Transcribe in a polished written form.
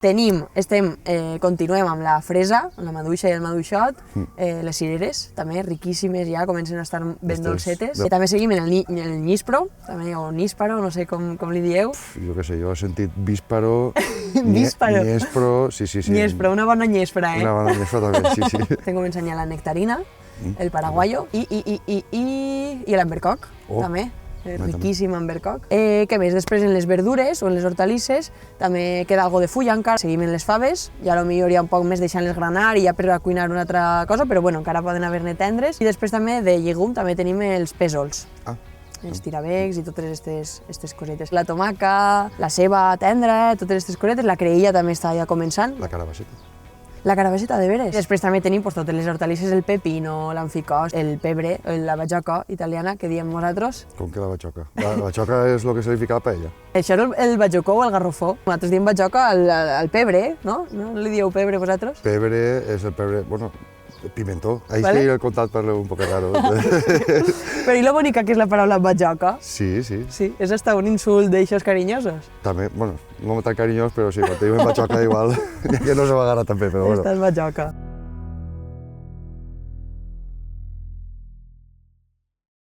Continuem amb la fresa, la maduixa i el maduixot, les cireres, també riquíssimes ja, comencen a estar ben dolcetes. També seguim en el níspero, també, o nísparo, no sé com li dieu. Jo què sé, jo he sentit vísparo, Vísparo. niespro, sí. Nyespro, una bona nyespra, Una bona niespro també, sí. Estem començant ja la nectarina, el paraguayo i l'ambercoc, també. Riquíssim ambercoc. Què més? Després en les verdures o en les hortalisses també queda algo de fulla encara. Seguim en les faves, ja potser ja un poc més deixant-les granar i ja per a cuinar una altra cosa, però bueno, encara poden haver-ne tendres. I després també de llegum també tenim els pèsols. Els tirabecs i totes aquestes cosetes. La tomaca, la ceba tendra, totes aquestes cosetes. La creïlla també està ja començant. La carabasseta. La carabasseta, de veres. Després també tenim totes les hortalisses, el pepino, l'anficòs, el pebre, la batxoca italiana, que diem nosaltres. Com que la batxoca? La batxoca és el que se li fica a la paella. Això és el batxocó o el garrofó. Nosaltres diem batxoca al pebre, no? No li dieu pebre vosaltres? Pebre és el pebre, bueno, pimentó. Ahí ¿Vale? sí el contat parla un poc raro. Però i lo bonica que és la paraula batxoca? Sí. Sí, és hasta un insult d'eixos carinyosos. També, bueno, no tan carinyós, però sí, quan te diuen batxoca igual, que no se va agarrar també, però bueno. Estàs batxoca.